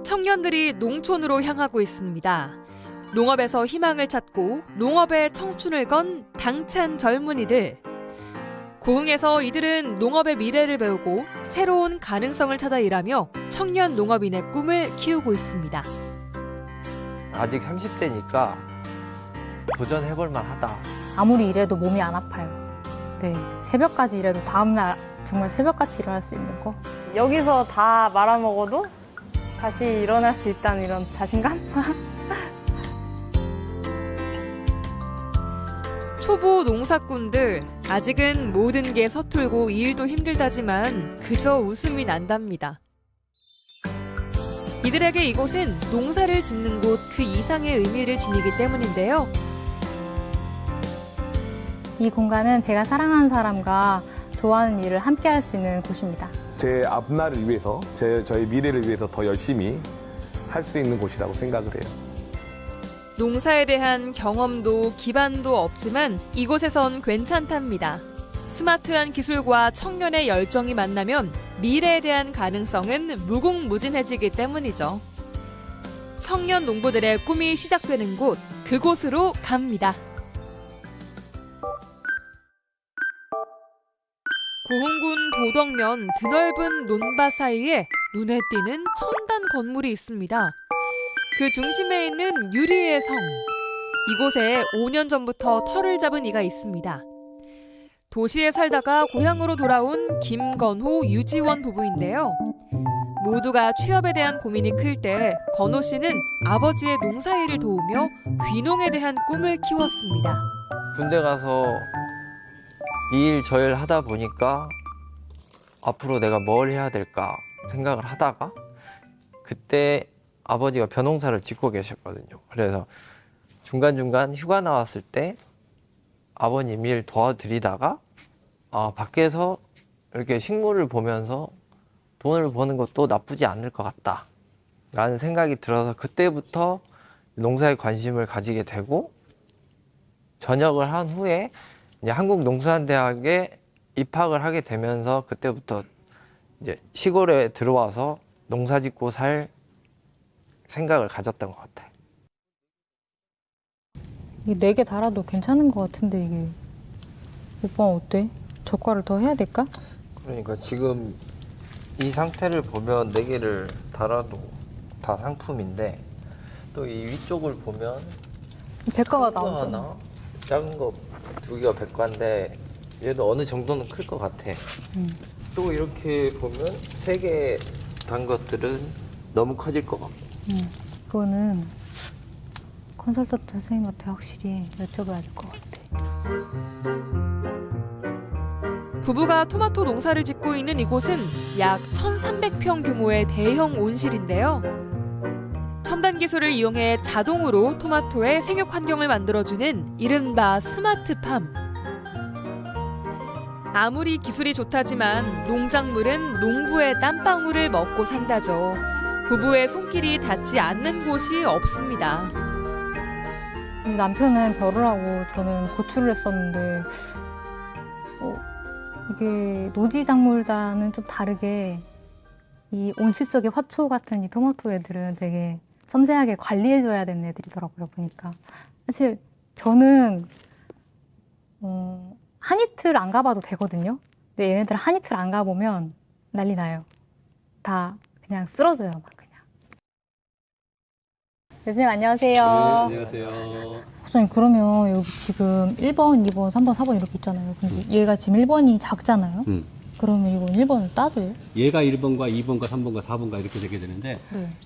청년들이 농촌으로 향하고 있습니다. 농업에서 희망을 찾고 농업에 청춘을 건 당찬 젊은이들. 고흥에서 이들은 농업의 미래를 배우고 새로운 가능성을 찾아 일하며 청년 농업인의 꿈을 키우고 있습니다. 아직 30대니까 도전해볼 만하다. 아무리 일해도 몸이 안 아파요. 네, 새벽까지 일해도 다음날 정말 새벽같이 일어날 수 있는 거. 여기서 다 말아먹어도 다시 일어날 수 있다는 이런 자신감? 초보 농사꾼들, 아직은 모든 게 서툴고 일도 힘들다지만 그저 웃음이 난답니다. 이들에게 이곳은 농사를 짓는 곳 그 이상의 의미를 지니기 때문인데요. 이 공간은 제가 사랑하는 사람과 좋아하는 일을 함께 할 수 있는 곳입니다. 제 앞날을 위해서, 저희 미래를 위해서 더 열심히 할 수 있는 곳이라고 생각을 해요. 농사에 대한 경험도 기반도 없지만 이곳에선 괜찮답니다. 스마트한 기술과 청년의 열정이 만나면 미래에 대한 가능성은 무궁무진해지기 때문이죠. 청년 농부들의 꿈이 시작되는 곳, 그곳으로 갑니다. 고흥군 도덕면 드넓은 논밭 사이에 눈에 띄는 첨단 건물이 있습니다. 그 중심에 있는 유리의 성. 이곳에 5년 전부터 터를 잡은 이가 있습니다. 도시에 살다가 고향으로 돌아온 김건호, 유지원 부부인데요. 모두가 취업에 대한 고민이 클 때 건호 씨는 아버지의 농사일을 도우며 귀농에 대한 꿈을 키웠습니다. 군대 가서 이 일 저 일 하다 보니까 앞으로 내가 뭘 해야 될까 생각을 하다가 그때 아버지가 벼농사를 짓고 계셨거든요. 그래서 중간중간 휴가 나왔을 때 아버님 일 도와드리다가 밖에서 이렇게 식물을 보면서 돈을 버는 것도 나쁘지 않을 것 같다 라는 생각이 들어서 그때부터 농사에 관심을 가지게 되고 전역을 한 후에 이제 한국농수산대학에 입학을 하게 되면서 그때부터 이제 시골에 들어와서 농사 짓고 살 생각을 가졌던 것 같아요. 이게 4개 달아도 괜찮은 것 같은데 이게. 오빠는 어때? 젓갈을 더 해야 될까? 그러니까 지금 이 상태를 보면 4개를 달아도 다 상품인데 또 이 위쪽을 보면 백과가 큰 거 나오잖아. 하나, 작은 거 2개가 백과인데 얘도 어느 정도는 클 것 같아. 또 이렇게 보면 3개 단 것들은 너무 커질 것 같고. 그거는 컨설턴트 선생님한테 확실히 여쭤봐야 될 것 같아. 부부가 토마토 농사를 짓고 있는 이곳은 약 1,300평 규모의 대형 온실인데요. 첨단 기술을 이용해 자동으로 토마토의 생육 환경을 만들어주는 이른바 스마트팜. 아무리 기술이 좋다지만 농작물은 농부의 땀방울을 먹고 산다죠. 부부의 손길이 닿지 않는 곳이 없습니다. 남편은 벼를 하고 저는 고추를 했었는데 이게 노지작물과는 좀 다르게 이 온실 속의 화초 같은 이 토마토 애들은 되게 섬세하게 관리해줘야 되는 애들이더라고요, 보니까. 사실 벼는 한 이틀 안 가봐도 되거든요. 근데 얘네들 한 이틀 안 가보면 난리 나요. 다 그냥 쓰러져요, 막 그냥. 교수님 안녕하세요. 네, 안녕하세요. 교수님 그러면 여기 지금 1번, 2번, 3번, 4번 이렇게 있잖아요. 근데 얘가 지금 1번이 작잖아요. 그러면 이건 1번을 따줘요? 얘가 1번과 2번과 3번과 4번과 이렇게 되게 되는데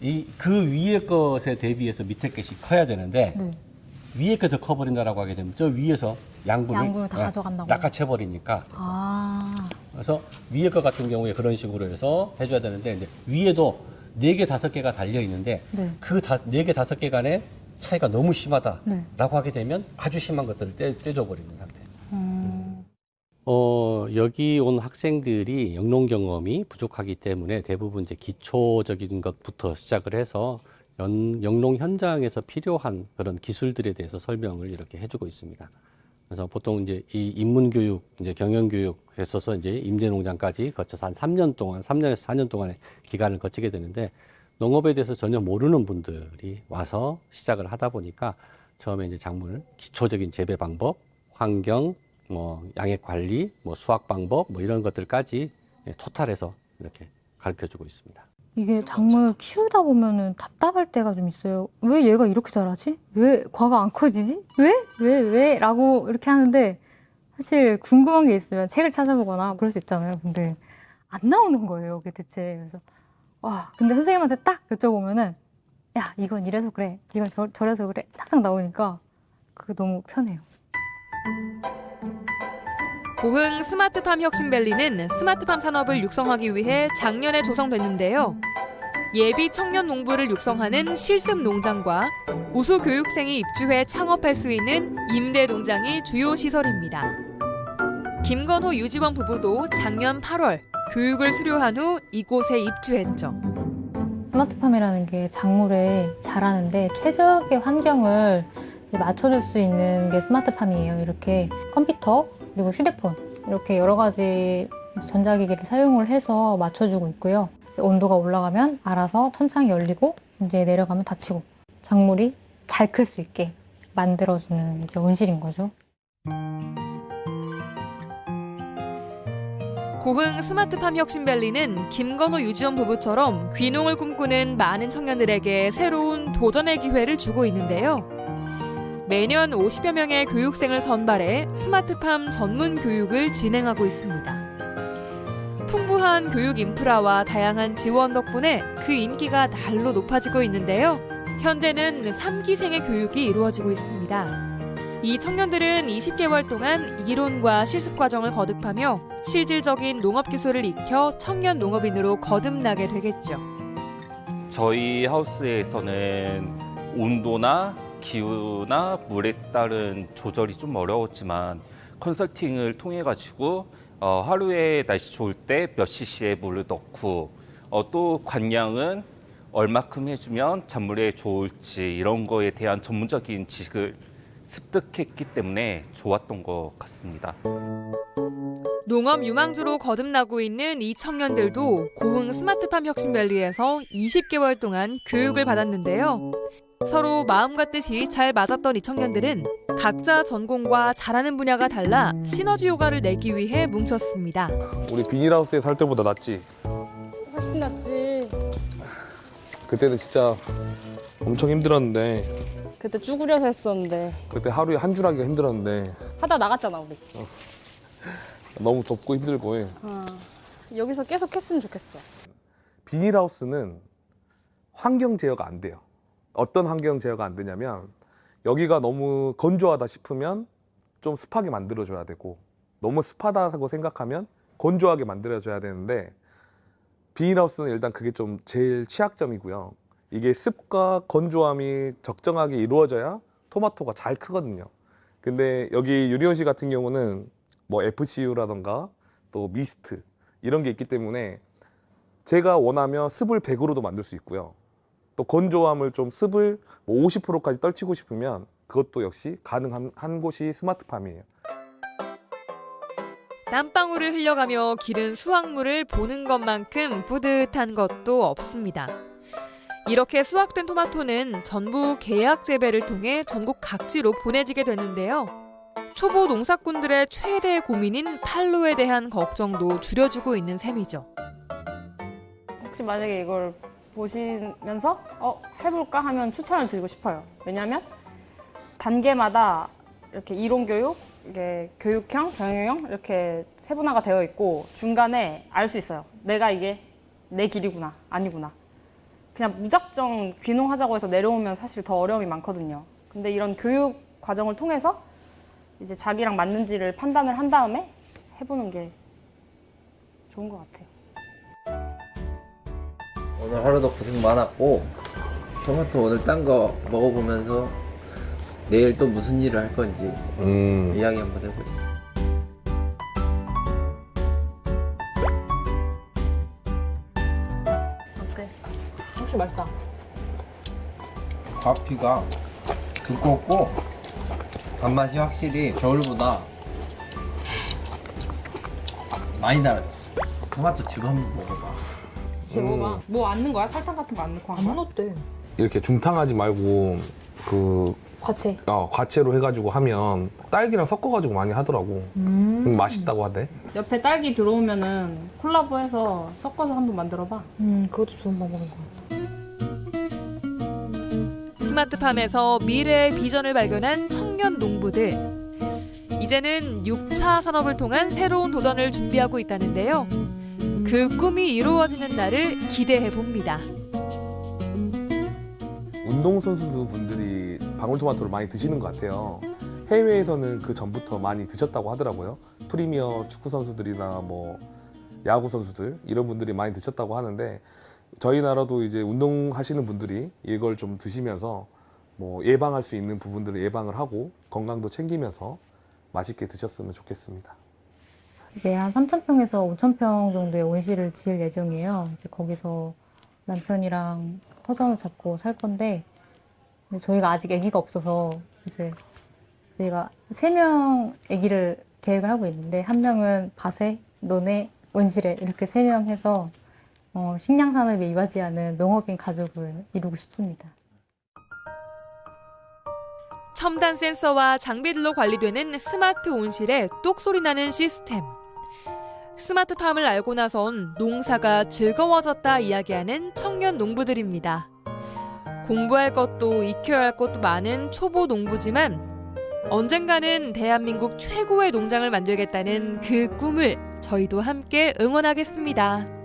네. 그 위에 것에 대비해서 밑에 것이 커야 되는데 네. 위에 게 더 커버린다라고 하게 되면 저 위에서 양분을 다 가져간다고? 낚아채버리니까 아, 그래서 위에 것 같은 경우에 그런 식으로 해서 해줘야 되는데 이제 위에도 4개, 5개가 달려 있는데 네. 그 4개, 5개 간의 차이가 너무 심하다라고 네. 하게 되면 아주 심한 것들을 떼줘버리는 상태. 여기 온 학생들이 영농 경험이 부족하기 때문에 대부분 이제 기초적인 것부터 시작을 해서 영농 현장에서 필요한 그런 기술들에 대해서 설명을 이렇게 해주고 있습니다. 그래서 보통 이제 이 입문교육, 이제 경영교육 했어서 이제 임대농장까지 거쳐서 한 3년 동안, 3년에서 4년 동안의 기간을 거치게 되는데 농업에 대해서 전혀 모르는 분들이 와서 시작을 하다 보니까 처음에 이제 작물 기초적인 재배 방법, 환경, 뭐 양액 관리, 뭐 수확 방법, 뭐 이런 것들까지 토탈해서 이렇게 가르쳐주고 있습니다. 이게 작물 키우다 보면은 답답할 때가 좀 있어요. 왜 얘가 이렇게 자라지? 왜 과가 안 커지지? 왜? 라고 이렇게 하는데 사실 궁금한 게 있으면 책을 찾아보거나 그럴 수 있잖아요. 근데 안 나오는 거예요, 이게 대체. 그래서 와, 근데 선생님한테 딱 여쭤보면은 야, 이건 이래서 그래. 이건 저래서 그래. 딱딱 나오니까 그게 너무 편해요. 고흥 스마트팜 혁신밸리는 스마트팜 산업을 육성하기 위해 작년에 조성됐는데요. 예비 청년 농부를 육성하는 실습 농장과 우수 교육생이 입주해 창업할 수 있는 임대 농장이 주요 시설입니다. 김건호 유지원 부부도 작년 8월 교육을 수료한 후 이곳에 입주했죠. 스마트팜이라는 게 작물에 자라는데 최적의 환경을 맞춰줄 수 있는 게 스마트팜이에요. 이렇게 컴퓨터 그리고 휴대폰 이렇게 여러 가지 전자기기를 사용을 해서 맞춰주고 있고요. 이제 온도가 올라가면 알아서 천창이 열리고 이제 내려가면 닫히고 작물이 잘 클 수 있게 만들어주는 이제 온실인 거죠. 고흥 스마트팜 혁신밸리는 김건호 유지원 부부처럼 귀농을 꿈꾸는 많은 청년들에게 새로운 도전의 기회를 주고 있는데요. 매년 50여 명의 교육생을 선발해 스마트팜 전문 교육을 진행하고 있습니다. 풍부한 교육 인프라와 다양한 지원 덕분에 그 인기가 날로 높아지고 있는데요. 현재는 3기생의 교육이 이루어지고 있습니다. 이 청년들은 20개월 동안 이론과 실습 과정을 거듭하며 실질적인 농업 기술을 익혀 청년 농업인으로 거듭나게 되겠죠. 저희 하우스에서는 온도나 기후나 물에 따른 조절이 좀 어려웠지만 컨설팅을 통해 가지고 하루에 날씨 좋을 때 몇 cc의 물을 넣고 또 관량은 얼마큼 해주면 작물에 좋을지 이런 거에 대한 전문적인 지식을 습득했기 때문에 좋았던 것 같습니다. 농업 유망주로 거듭나고 있는 이 청년들도 고흥 스마트팜 혁신밸리에서 20개월 동안 교육을 받았는데요. 서로 마음과 뜻이 잘 맞았던 이 청년들은 각자 전공과 잘하는 분야가 달라 시너지 효과를 내기 위해 뭉쳤습니다. 우리 비닐하우스에 살 때보다 낫지? 훨씬 낫지. 그때는 진짜 엄청 힘들었는데 그때 쭈그려서 했었는데 그때 하루에 한 줄 하기가 힘들었는데 하다 나갔잖아 우리. 너무 덥고 힘들고 해. 여기서 계속 했으면 좋겠어. 비닐하우스는 환경 제어가 안 돼요. 어떤 환경 제어가 안 되냐면 여기가 너무 건조하다 싶으면 좀 습하게 만들어줘야 되고 너무 습하다고 생각하면 건조하게 만들어줘야 되는데 비닐하우스는 일단 그게 좀 제일 취약점이고요. 이게 습과 건조함이 적정하게 이루어져야 토마토가 잘 크거든요. 근데 여기 유리원 씨 같은 경우는 뭐 FCU라던가 또 미스트 이런 게 있기 때문에 제가 원하면 습을 100으로도 만들 수 있고요. 또 건조함을 좀 습을 50%까지 떨치고 싶으면 그것도 역시 가능한 한 곳이 스마트팜이에요. 땀방울을 흘려가며 기른 수확물을 보는 것만큼 뿌듯한 것도 없습니다. 이렇게 수확된 토마토는 전부 계약 재배를 통해 전국 각지로 보내지게 되는데요. 초보 농사꾼들의 최대 고민인 판로에 대한 걱정도 줄여주고 있는 셈이죠. 혹시 만약에 이걸 보시면서 해볼까 하면 추천을 드리고 싶어요. 왜냐하면 단계마다 이렇게 이론 교육, 이게 교육형, 경영형 이렇게 세분화가 되어 있고 중간에 알 수 있어요. 내가 이게 내 길이구나, 아니구나. 그냥 무작정 귀농하자고 해서 내려오면 사실 더 어려움이 많거든요. 근데 이런 교육 과정을 통해서 이제 자기랑 맞는지를 판단을 한 다음에 해보는 게 좋은 것 같아요. 오늘 하루도 고생 많았고 토마토 오늘 딴 거 먹어보면서 내일 또 무슨 일을 할 건지 이야기 한번 해보자. 어때? 혹시 맛있다. 과피가 두껍고 단맛이 확실히 겨울보다 많이 달아졌어. 토마토 지금 한번 먹어봐. 진짜 먹어봐. 뭐 안 넣는 거야? 설탕 같은 거 안 넣고 한 거야? 넣었대. 이렇게 중탕하지 말고 그 과채. 과채로 해가지고 하면 딸기랑 섞어가지고 많이 하더라고. 맛있다고 하대. 옆에 딸기 들어오면은 콜라보해서 섞어서 한번 만들어봐. 그것도 좋은 방법인 것 같아. 스마트팜에서 미래의 비전을 발견한 청년 농부들. 이제는 6차 산업을 통한 새로운 도전을 준비하고 있다는데요. 그 꿈이 이루어지는 날을 기대해 봅니다. 운동선수 분들이 방울토마토를 많이 드시는 것 같아요. 해외에서는 그 전부터 많이 드셨다고 하더라고요. 프리미어 축구 선수들이나 뭐 야구 선수들 이런 분들이 많이 드셨다고 하는데 저희 나라도 이제 운동하시는 분들이 이걸 좀 드시면서 뭐 예방할 수 있는 부분들을 예방을 하고 건강도 챙기면서 맛있게 드셨으면 좋겠습니다. 이제 한 3,000평에서 5,000평 정도의 온실을 지을 예정이에요. 이제 거기서 남편이랑 터전을 잡고 살 건데 근데 저희가 아직 아기가 없어서 이제 저희가 3명 아기를 계획을 하고 있는데 한 명은 밭에, 논에, 온실에 이렇게 3명 해서 식량 산업에 이바지하는 농업인 가족을 이루고 싶습니다. 첨단 센서와 장비들로 관리되는 스마트 온실에 똑소리 나는 시스템. 스마트팜을 알고 나선 농사가 즐거워졌다 이야기하는 청년 농부들입니다. 공부할 것도 익혀야 할 것도 많은 초보 농부지만 언젠가는 대한민국 최고의 농장을 만들겠다는 그 꿈을 저희도 함께 응원하겠습니다.